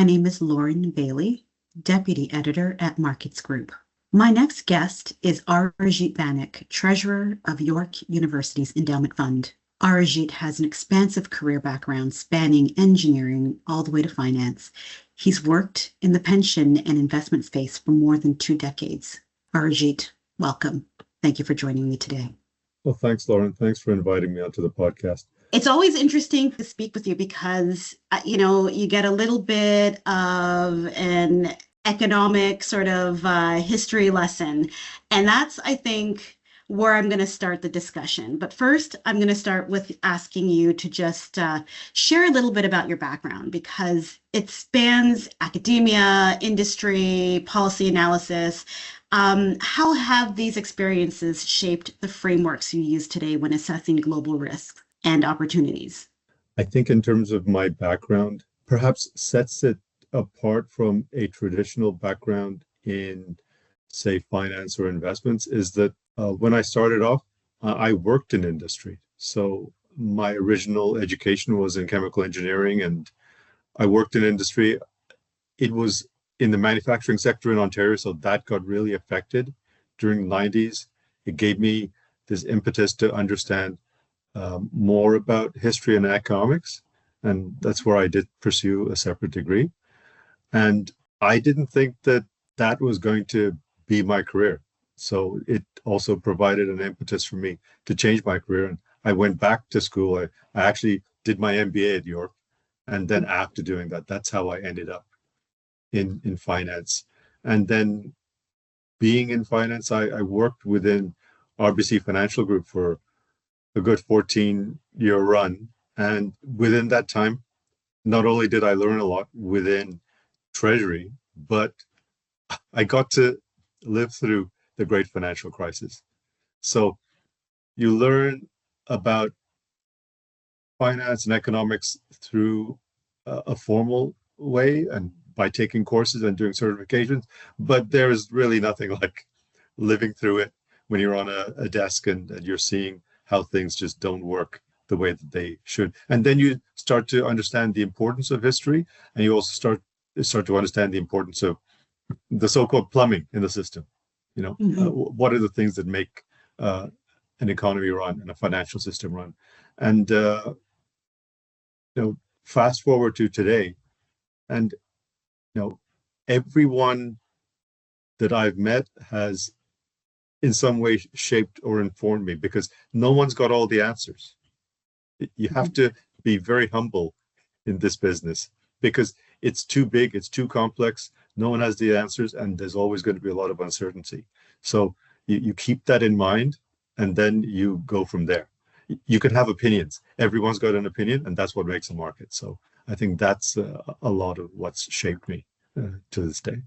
My name is Lauren Bailey, Deputy Editor at Markets Group. My next guest is Arijit Banik, Treasurer of York University's Endowment Fund. Arijit has an expansive career background spanning engineering all the way to finance. He's worked in the pension and investment space for more than 2 decades. Arijit, welcome. Thank you for joining me today. Well, thanks, Lauren. Thanks for inviting me onto the podcast. It's always interesting to speak with you because, you get a little bit of an economic sort of history lesson. And that's, I think, where I'm going to start the discussion. But first, I'm going to start with asking you to just share a little bit about your background because it spans academia, industry, policy analysis. How have these experiences shaped the frameworks you use today when assessing global risks and opportunities? I think in terms of my background, perhaps sets it apart from a traditional background in, say, finance or investments is that when I started off, I worked in industry. So my original education was in chemical engineering and I worked in industry. It was in the manufacturing sector in Ontario, so that got really affected during the 90s. It gave me this impetus to understand more about history and economics, and that's where I did pursue a separate degree. And I didn't think that that was going to be my career. So it also provided an impetus for me to change my career. And I went back to school. I actually did my MBA at York. And then after doing that, that's how I ended up in finance. And then being in finance, I worked within RBC Financial Group for a good 14-year run. And within that time, not only did I learn a lot within Treasury, but I got to live through the great financial crisis. So you learn about finance and economics through a formal way and by taking courses and doing certifications, but there is really nothing like living through it when you're on a desk and you're seeing how things just don't work the way that they should. And then you start to understand the importance of history, and you also start to understand the importance of the so-called plumbing in the system. What are the things that make an economy run and a financial system run? And fast forward to today, and everyone that I've met has in some way shaped or informed me because no one's got all the answers. You have to be very humble in this business because it's too big, it's too complex, no one has the answers, and there's always going to be a lot of uncertainty. So you keep that in mind, and then you go from there. You can have opinions. Everyone's got an opinion, and that's what makes a market. So I think that's a lot of what's shaped me to this day.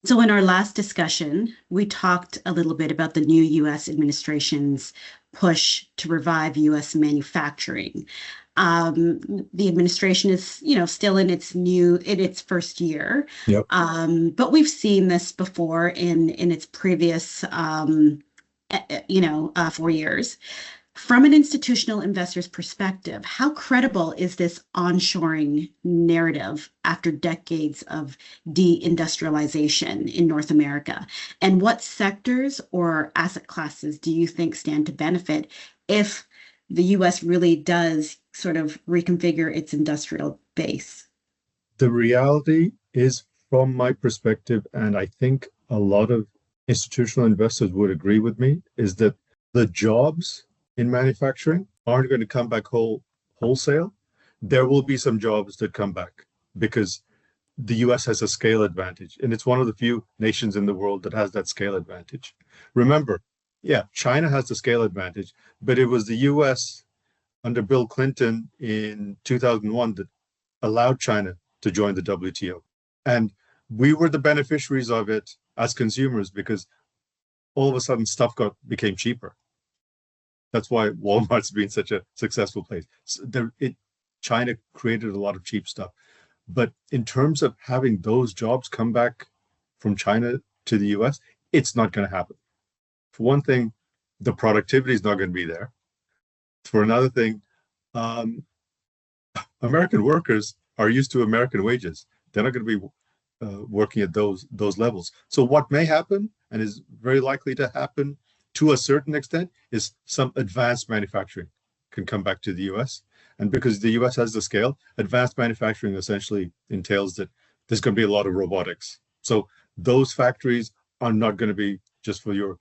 So in our last discussion, we talked a little bit about the new U.S. administration's push to revive U.S. manufacturing. The administration is, still in its first year. Yep. But we've seen this before in its previous, 4 years. From an institutional investor's perspective, how credible is this onshoring narrative after decades of deindustrialization in North America? And what sectors or asset classes do you think stand to benefit if the U.S. really does sort of reconfigure its industrial base? The reality is, from my perspective, and I think a lot of institutional investors would agree with me, is that the jobs in manufacturing aren't going to come back wholesale. There will be some jobs that come back because the US has a scale advantage, and it's one of the few nations in the world that has that scale advantage. Remember, China has the scale advantage, but it was the US under Bill Clinton in 2001 that allowed China to join the WTO. And we were the beneficiaries of it as consumers because all of a sudden stuff became cheaper. That's why Walmart's been such a successful place. So China created a lot of cheap stuff. But in terms of having those jobs come back from China to the US, it's not going to happen. For one thing, the productivity is not going to be there. For another thing, American workers are used to American wages. They're not going to be working at those levels. So what may happen, and is very likely to happen to a certain extent, is some advanced manufacturing can come back to the US. And because the US has the scale, advanced manufacturing essentially entails that there's going to be a lot of robotics. So those factories are not going to be just for your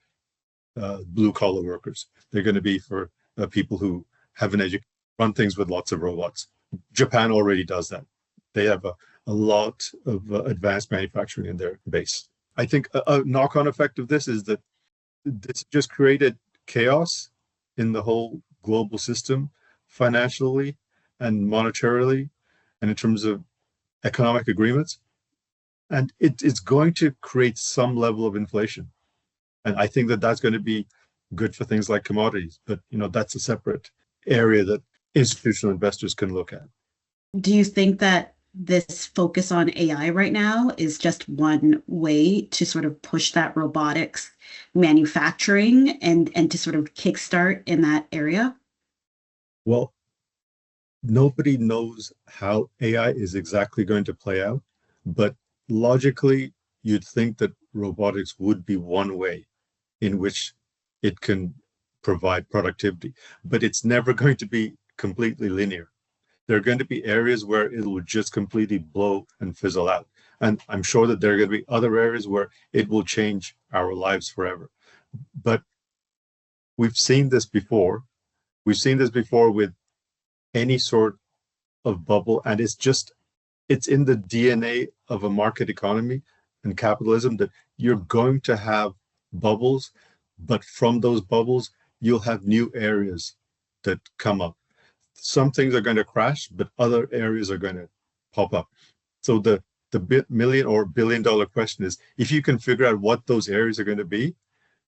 blue collar workers. They're going to be for people who have an education, run things with lots of robots. Japan already does that. They have a lot of advanced manufacturing in their base. I think a knock-on effect of this is that this just created chaos in the whole global system, financially and monetarily, and in terms of economic agreements. And it's going to create some level of inflation. And I think that that's going to be good for things like commodities. But, that's a separate area that institutional investors can look at. Do you think that this focus on AI right now is just one way to sort of push that robotics manufacturing and to sort of kickstart in that area? Well, nobody knows how AI is exactly going to play out, but logically, you'd think that robotics would be one way in which it can provide productivity, but it's never going to be completely linear. There are going to be areas where it will just completely blow and fizzle out. And I'm sure that there are going to be other areas where it will change our lives forever. But we've seen this before. We've seen this before with any sort of bubble, and it's in the DNA of a market economy and capitalism that you're going to have bubbles, but from those bubbles, you'll have new areas that come up. Some things are going to crash, but other areas are going to pop up. So the million or billion dollar question is, if you can figure out what those areas are going to be,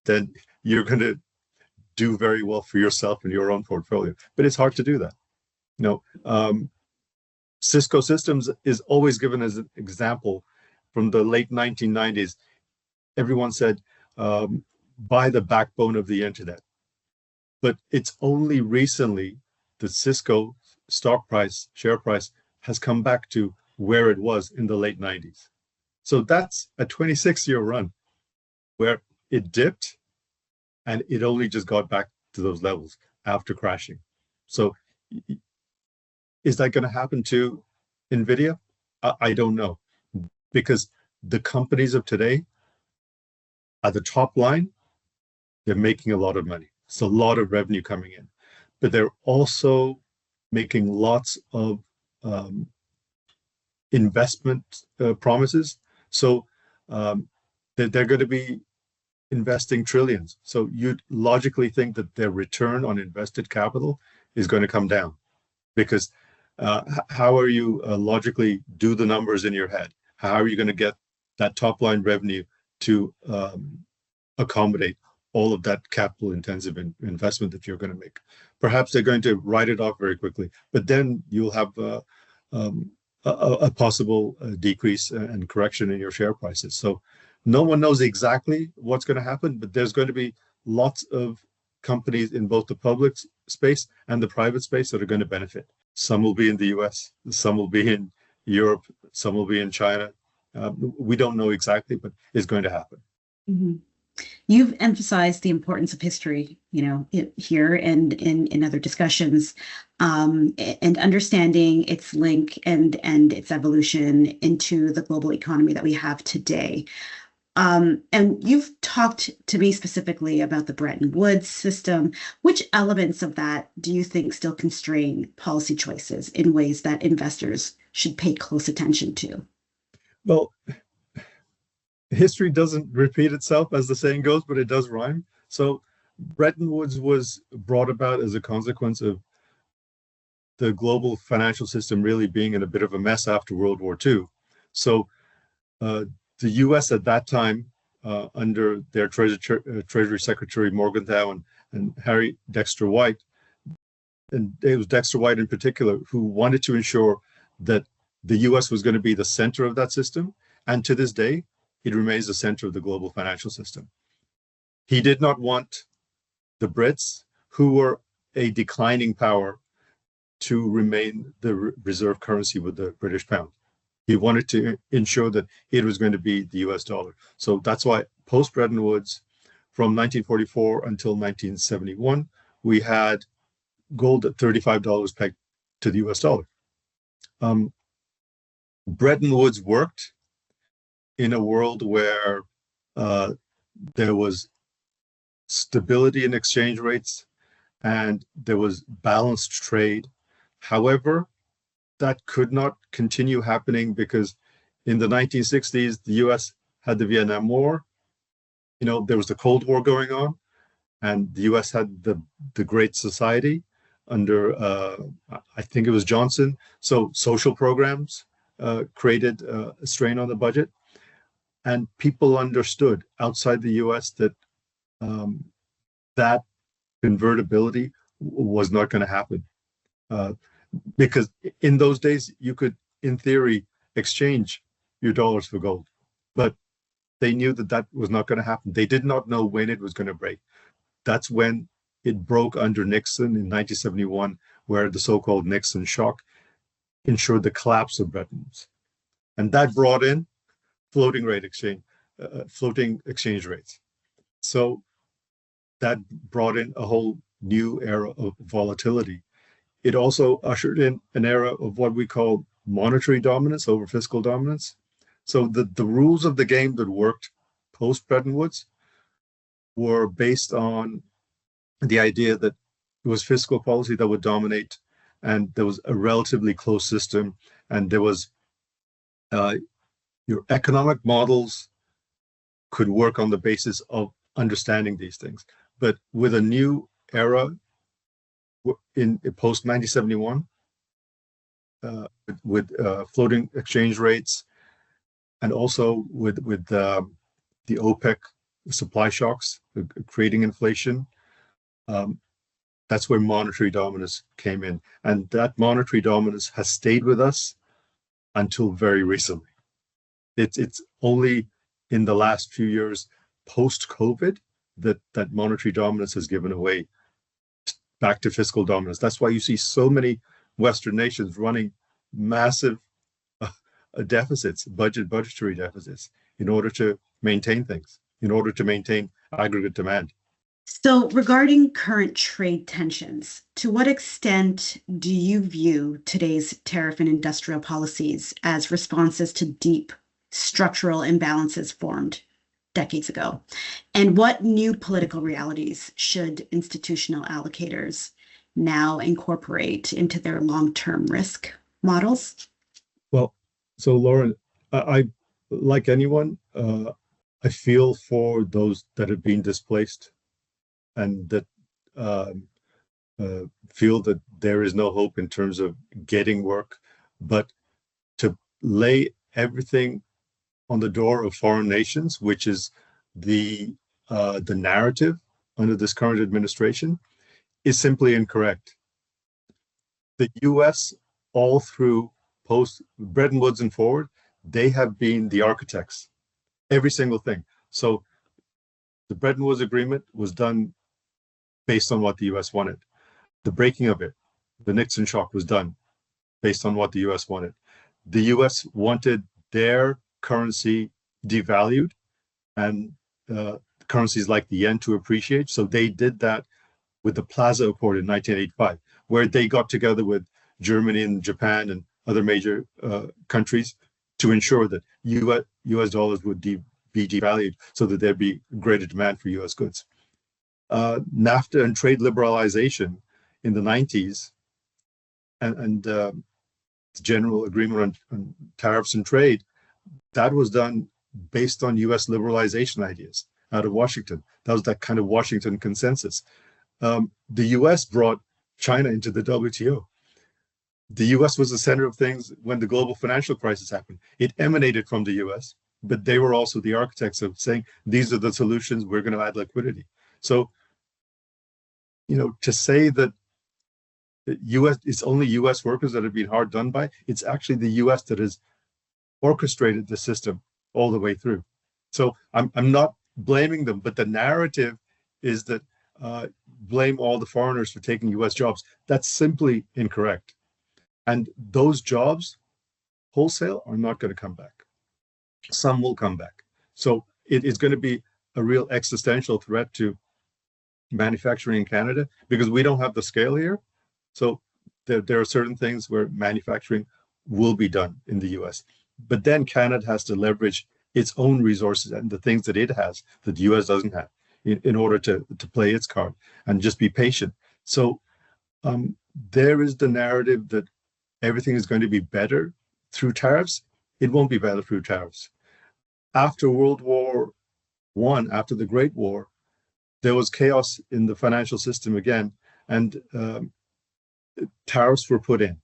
then you're going to do very well for yourself and your own portfolio. But it's hard to do that. Cisco Systems is always given as an example. From the late 1990s, everyone said, buy the backbone of the internet. But it's only recently the Cisco share price, has come back to where it was in the late 90s. So that's a 26-year run where it dipped and it only just got back to those levels after crashing. So is that going to happen to NVIDIA? I don't know, because the companies of today, at the top line, they're making a lot of money. It's a lot of revenue coming in, but they're also making lots of investment promises. So they're going to be investing trillions. So you'd logically think that their return on invested capital is going to come down, because how are you logically do the numbers in your head? How are you going to get that top line revenue to accommodate all of that capital intensive investment that you're going to make? Perhaps they're going to write it off very quickly, but then you'll have a possible decrease and correction in your share prices. So no one knows exactly what's going to happen, but there's going to be lots of companies in both the public space and the private space that are going to benefit. Some will be in the US, some will be in Europe, some will be in China. We don't know exactly, but it's going to happen. Mm-hmm. You've emphasized the importance of history, here and in other discussions, and understanding its link and its evolution into the global economy that we have today. And you've talked to me specifically about the Bretton Woods system. Which elements of that do you think still constrain policy choices in ways that investors should pay close attention to? Well, history doesn't repeat itself, as the saying goes, but it does rhyme. So Bretton Woods was brought about as a consequence of the global financial system really being in a bit of a mess after World War II. So the US at that time, under their Treasury Secretary Morgenthau and Harry Dexter White, and it was Dexter White in particular, who wanted to ensure that the US was going to be the center of that system. And to this day, it remains the center of the global financial system. He did not want the Brits, who were a declining power, to remain the reserve currency with the British pound. He wanted to ensure that it was going to be the US dollar. So that's why post Bretton Woods, from 1944 until 1971, we had gold at $35 pegged to the US dollar. Um, Bretton Woods worked in a world where uh, there was stability in exchange rates and there was balanced trade. However, that could not continue happening because in the 1960s, the US had the Vietnam War. There was the Cold War going on, and the US had the Great Society under, I think it was Johnson. So social programs created a strain on the budget. And people understood outside the US that um, that convertibility was not going to happen. Uh, because in those days, you could, in theory, exchange your dollars for gold. But they knew that that was not going to happen. They did not know when it was going to break. That's when it broke under Nixon in 1971, where the so-called Nixon shock ensured the collapse of Bretton Woods. And that brought in floating exchange rates. So that brought in a whole new era of volatility. It also ushered in an era of what we call monetary dominance over fiscal dominance. So the rules of the game that worked post Bretton Woods were based on the idea that it was fiscal policy that would dominate, and there was a relatively closed system, and there was your economic models could work on the basis of understanding these things. But with a new era in post 1971, with floating exchange rates, and also with the OPEC supply shocks creating inflation, that's where monetary dominance came in, and that monetary dominance has stayed with us until very recently. It's only in the last few years, post COVID, that monetary dominance has given away back to fiscal dominance. That's why you see so many Western nations running massive budgetary deficits, in order to maintain things, in order to maintain aggregate demand. So, regarding current trade tensions, to what extent do you view today's tariff and industrial policies as responses to deep structural imbalances formed decades ago? And what new political realities should institutional allocators now incorporate into their long-term risk models? Well, so Lauren, I like anyone, I feel for those that have been displaced and that um, feel that there is no hope in terms of getting work, but to lay everything on the door of foreign nations, which is the narrative under this current administration, is simply incorrect. The U.S. all through post Bretton Woods and forward, they have been the architects, every single thing. So the Bretton Woods agreement was done based on what the U.S. wanted. The breaking of it, the Nixon shock, was done based on what the U.S. wanted. The U.S. wanted their currency devalued and currencies like the yen to appreciate. So they did that with the Plaza Accord in 1985, where they got together with Germany and Japan and other major countries to ensure that US dollars would be devalued so that there'd be greater demand for US goods. NAFTA and trade liberalization in the 90s and general agreement on tariffs and trade, that was done based on US liberalization ideas out of Washington. That was that kind of Washington consensus. The US brought China into the WTO. The US was the center of things when the global financial crisis happened. It emanated from the US, but they were also the architects of saying, these are the solutions, we're going to add liquidity. So, to say that it's only US workers that have been hard done by, it's actually the US that has orchestrated the system all the way through. So I'm not blaming them, but the narrative is that blame all the foreigners for taking US jobs. That's simply incorrect. And those jobs, wholesale, are not going to come back. Some will come back. So it is going to be a real existential threat to manufacturing in Canada because we don't have the scale here. So there are certain things where manufacturing will be done in the US. But then Canada has to leverage its own resources and the things that it has that the US doesn't have in order to play its card and just be patient. So there is the narrative that everything is going to be better through tariffs. It won't be better through tariffs. After World War One, after the Great War, there was chaos in the financial system again, and tariffs were put in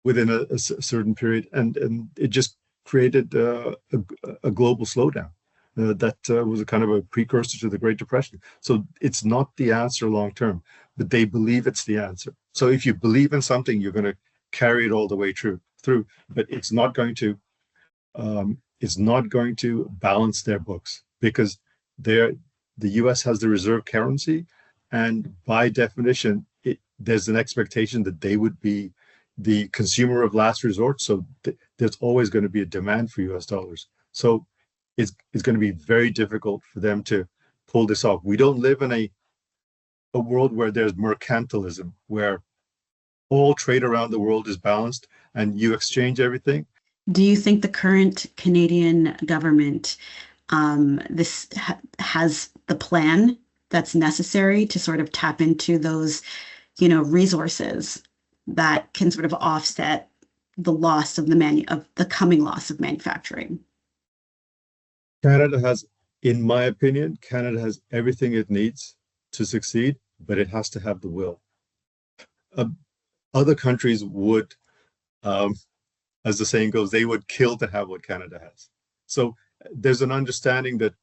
within a certain period, and it just created a global slowdown that was a kind of a precursor to the Great Depression. So it's not the answer long term, but they believe it's the answer. So if you believe in something, you're going to carry it all the way through. But it's not going to balance their books because the U.S. has the reserve currency, and by definition, there's an expectation that they would be the consumer of last resort. So there's always going to be a demand for U.S. dollars. So it's going to be very difficult for them to pull this off. We don't live in a world where there's mercantilism, where all trade around the world is balanced and you exchange everything. Do you think the current Canadian government this ha has the plan that's necessary to sort of tap into those, resources that can sort of offset the loss of the coming loss of manufacturing? Canada has, in my opinion, Canada has everything it needs to succeed, but it has to have the will. Uh, Other countries would, um, as the saying goes, they would kill to have what Canada has. So there's an understanding that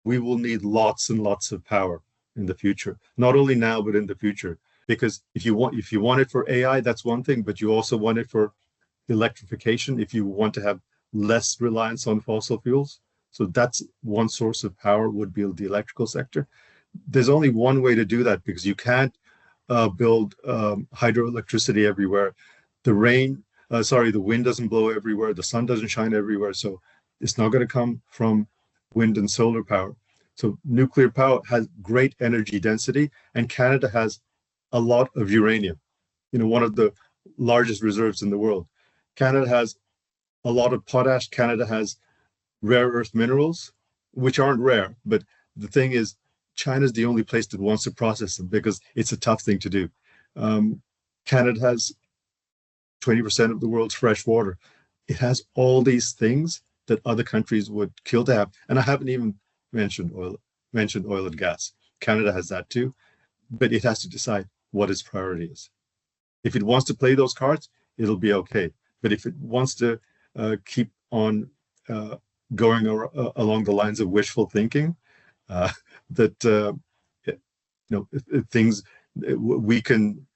we will need lots and lots of power in the future, not only now but in the future. Because if you want it for AI, that's one thing, but you also want it for electrification. If you want to have less reliance on fossil fuels, so that's one source of power would be the electrical sector. There's only one way to do that because you can't build hydroelectricity everywhere. The wind doesn't blow everywhere. The sun doesn't shine everywhere. So it's not going to come from wind and solar power. So nuclear power has great energy density, and Canada has a lot of uranium, one of the largest reserves in the world. Canada has a lot of potash. Canada has rare earth minerals, which aren't rare, but the thing is, China's the only place that wants to process them because it's a tough thing to do. Canada has 20% of the world's fresh water. It has all these things that other countries would kill to have. And I haven't even mentioned oil and gas. Canada has that too, but it has to decide what its priority is. If it wants to play those cards, it'll be okay. But if it wants to keep on going along the lines of wishful thinking, that things we can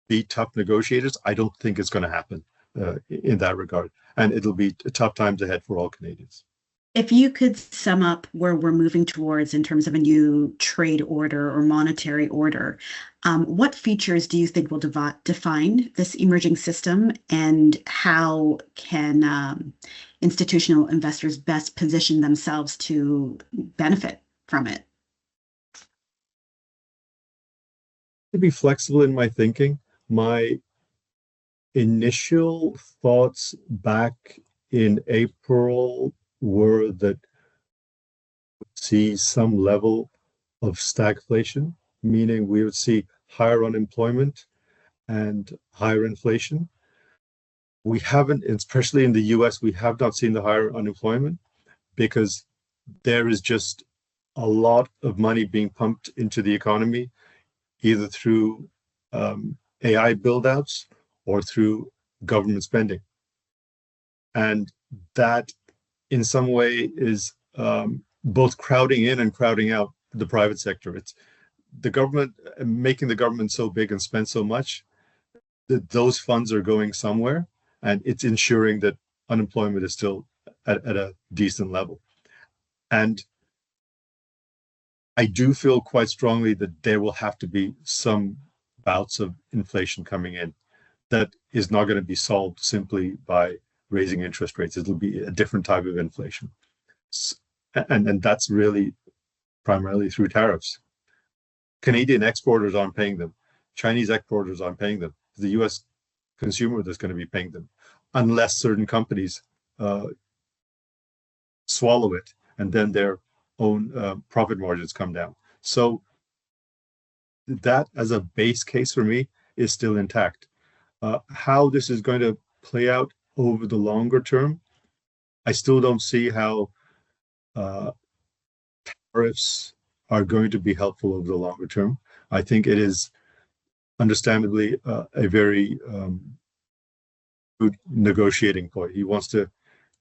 be tough negotiators, I don't think it's going to happen in that regard, and it'll be tough times ahead for all Canadians. If you could sum up where we're moving towards in terms of a new trade order or monetary order, what features do you think will define this emerging system, and how can institutional investors best position themselves to benefit from it? To be flexible in my thinking, my initial thoughts back in April were that see some level of stagflation, meaning we would see higher unemployment and higher inflation. We haven't, especially in the US, we have not seen the higher unemployment because there is just a lot of money being pumped into the economy, either through AI buildouts or through government spending. And that, in some way, is both crowding in and crowding out the private sector. It's the government making the government so big and spend so much that those funds are going somewhere, and it's ensuring that unemployment is still at a decent level. And I do feel quite strongly that there will have to be some bouts of inflation coming in that is not going to be solved simply by raising interest rates. It'll be a different type of inflation. And that's really primarily through tariffs. Canadian exporters aren't paying them. Chinese exporters aren't paying them. The US consumer that's going to be paying them, unless certain companies uh, swallow it and then their own profit margins come down. So that as a base case for me is still intact. How this is going to play out over the longer term, I still don't see how uh, tariffs are going to be helpful over the longer term. I think it is understandably a very good negotiating point. He wants to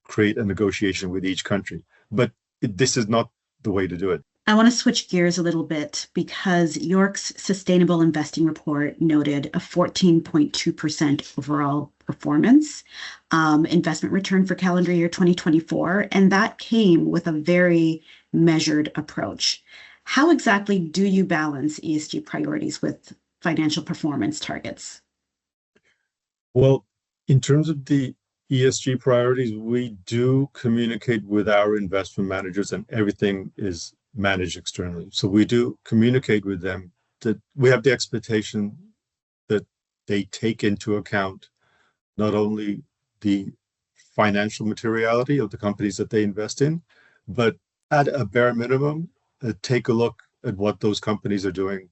create a negotiation with each country, but this is not the way to do it. I want to switch gears a little bit because York's Sustainable Investing Report noted a 14.2% overall performance investment return for calendar year 2024, and that came with a very measured approach. How exactly do you balance ESG priorities with financial performance targets? Well, in terms of the ESG priorities, we do communicate with our investment managers, and everything is managed externally. So we do communicate with them that we have the expectation that they take into account not only the financial materiality of the companies that they invest in, but at a bare minimum, take a look at what those companies are doing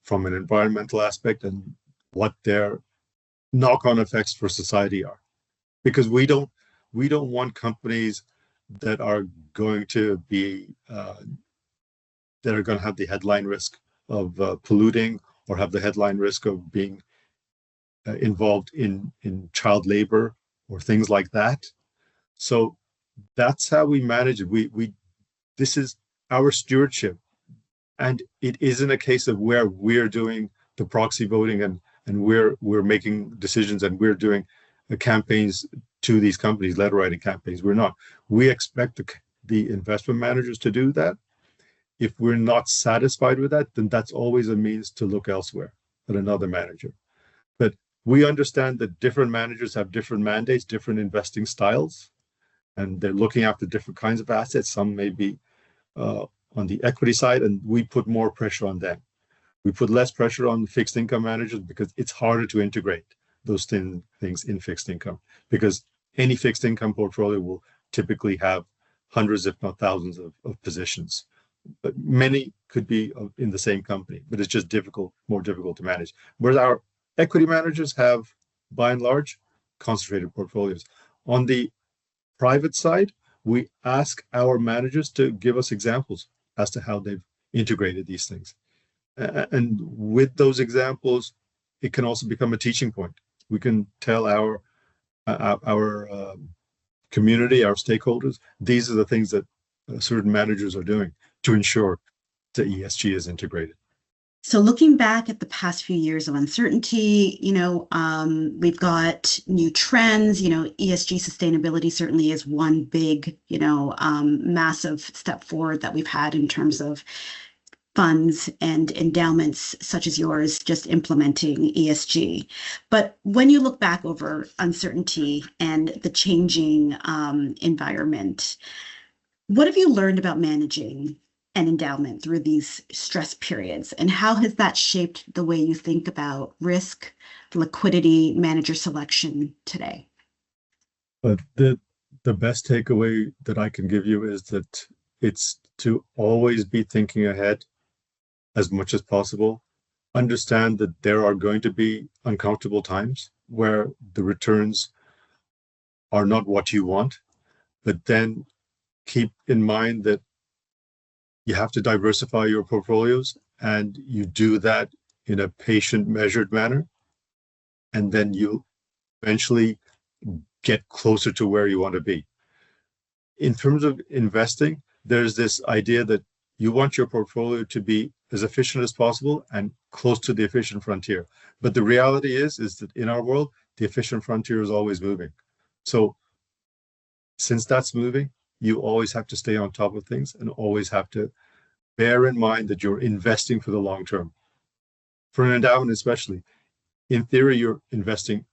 from an environmental aspect and what their knock-on effects for society are. Because we don't want companies that are going to be that are going to have the headline risk of polluting or have the headline risk of being involved in child labor or things like that. So that's how we manage it. We this is our stewardship, and it isn't a case of where we're doing the proxy voting and we're making decisions and we're doing the campaigns to these companies, letter writing campaigns. We're not. We expect the investment managers to do that. If we're not satisfied with that, then that's always a means to look elsewhere at another manager. But we understand that different managers have different mandates, different investing styles, and they're looking after different kinds of assets. Some may be uh, on the equity side, and we put more pressure on them. We put less pressure on fixed income managers because it's harder to integrate those things in fixed income, because any fixed income portfolio will typically have hundreds, if not thousands, of positions. But many could be in the same company, but it's just more difficult to manage. Whereas our equity managers have, by and large, concentrated portfolios. On the private side, we ask our managers to give us examples as to how they've integrated these things. And with those examples, it can also become a teaching point. We can tell our community, our stakeholders, these are the things that certain managers are doing to ensure that ESG is integrated. So looking back at the past few years of uncertainty, we've got new trends. ESG sustainability certainly is one big, massive step forward that we've had in terms of funds and endowments such as yours just implementing ESG. But when you look back over uncertainty and the changing environment, what have you learned about managing an endowment through these stress periods? And how has that shaped the way you think about risk, liquidity, manager selection today? But the best takeaway that I can give you is that it's to always be thinking ahead as much as possible. Understand that there are going to be uncomfortable times where the returns are not what you want, but then keep in mind that you have to diversify your portfolios, and you do that in a patient, measured manner. And then you eventually get closer to where you want to be. In terms of investing, there's this idea that you want your portfolio to be as efficient as possible and close to the efficient frontier. But the reality is that in our world, the efficient frontier is always moving. So since that's moving, you always have to stay on top of things and always have to bear in mind that you're investing for the long term. For an endowment, especially, in theory, you're investing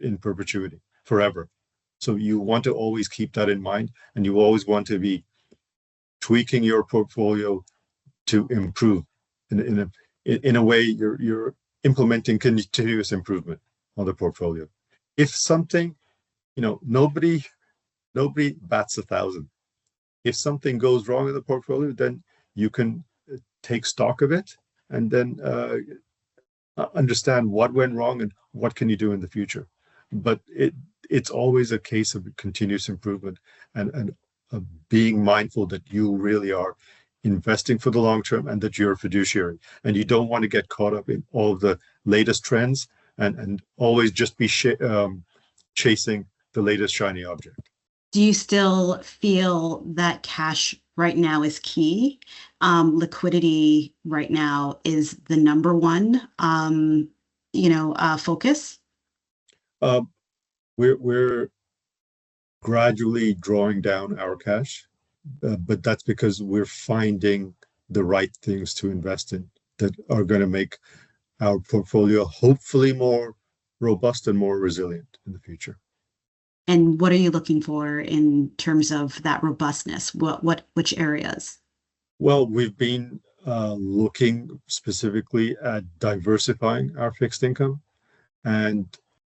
in perpetuity, forever. So you want to always keep that in mind, and you always want to be tweaking your portfolio to improve. In a way, you're implementing continuous improvement on the portfolio. If something, nobody bats 1,000. If something goes wrong in the portfolio, then you can take stock of it and then understand what went wrong and what can you do in the future. But it's always a case of continuous improvement and being mindful that you really are investing for the long term and that you're a fiduciary and you don't want to get caught up in all of the latest trends and always just be chasing the latest shiny object. Do you still feel that cash right now is key? Liquidity right now is the number one, focus. Uh, we're gradually drawing down our cash, but that's because we're finding the right things to invest in that are going to make our portfolio hopefully more robust and more resilient in the future. And what are you looking for in terms of that robustness? Which areas? Well, we've been looking specifically at diversifying our fixed income, and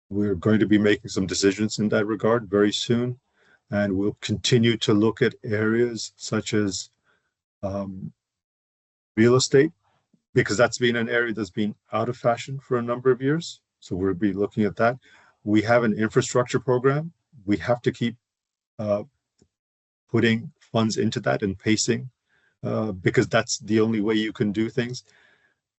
we're going to be making some decisions in that regard very soon. And we'll continue to look at areas such as real estate, because that's been an area that's been out of fashion for a number of years. So we'll be looking at that. We have an infrastructure program. We have to keep putting funds into that and pacing because that's the only way you can do things.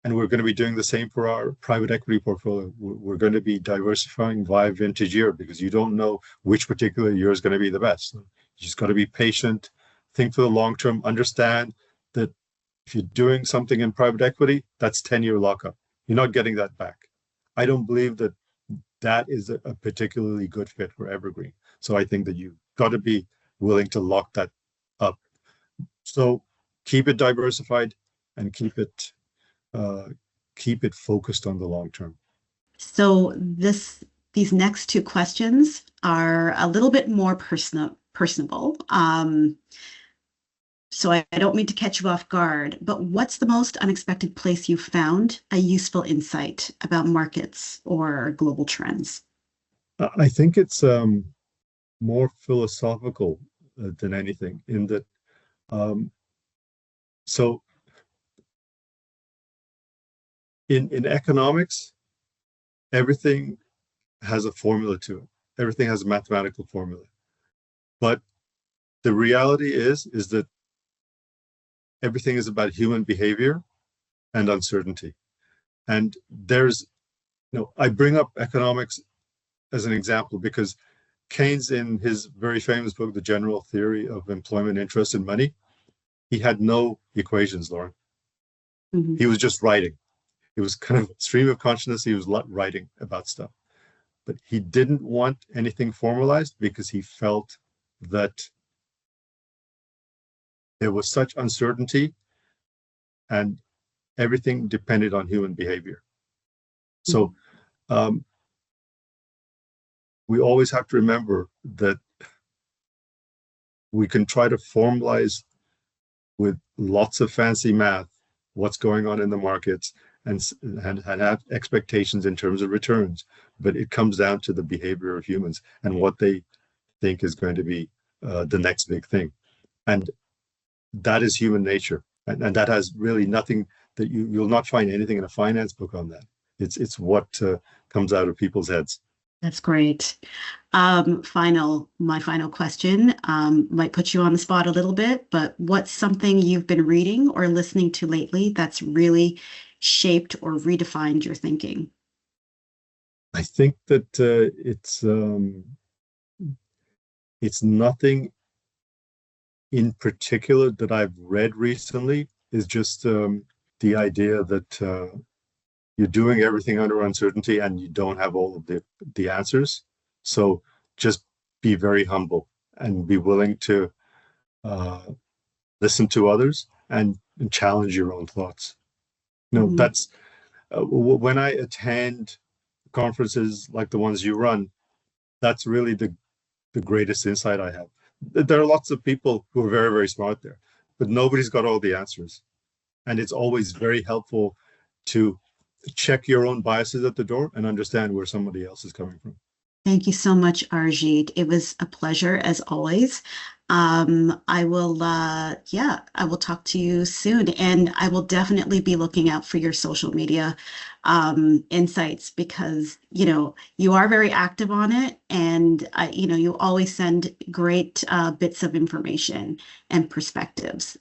And we're going to be doing the same for our private equity portfolio. We're going to be diversifying via vintage year because you don't know which particular year is going to be the best. You just got to be patient, think for the long term, understand that if you're doing something in private equity, that's 10-year lockup. You're not getting that back. I don't believe that that is a particularly good fit for Evergreen. So I think that you've got to be willing to lock that up. So keep it diversified and keep it focused on the long term. So these next two questions are a little bit more personable. So I don't mean to catch you off guard, but what's the most unexpected place you found a useful insight about markets or global trends? I think it's more philosophical than anything in that. So in economics, everything has a formula to it. Everything has a mathematical formula. But the reality is that everything is about human behavior and uncertainty. And I bring up economics as an example because Keynes, in his very famous book, The General Theory of Employment, Interest, and Money, he had no equations, Lauren. Mm-hmm. He was just writing. It was kind of a stream of consciousness. He was writing about stuff. But he didn't want anything formalized because he felt that there was such uncertainty and everything depended on human behavior. So we always have to remember that we can try to formalize with lots of fancy math what's going on in the markets and have expectations in terms of returns, but it comes down to the behavior of humans and what they think is going to be the next big thing. And that is human nature. And that has really nothing that you'll not find anything in a finance book on that. It's what comes out of people's heads. That's great. My final question might put you on the spot a little bit, but what's something you've been reading or listening to lately that's really shaped or redefined your thinking? I think that it's nothing in particular that I've read recently. Is just the idea that you're doing everything under uncertainty and you don't have all of the answers. So just be very humble and be willing to listen to others and challenge your own thoughts. Mhm. That's when I attend conferences like the ones you run, that's really the greatest insight I have. There are lots of people who are very, very smart there, but nobody's got all the answers. And it's always very helpful to check your own biases at the door and understand where somebody else is coming from. Thank you so much, Arjit. It was a pleasure as always. I will talk to you soon, and I will definitely be looking out for your social media insights because, you are very active on it, and you always send great bits of information and perspectives.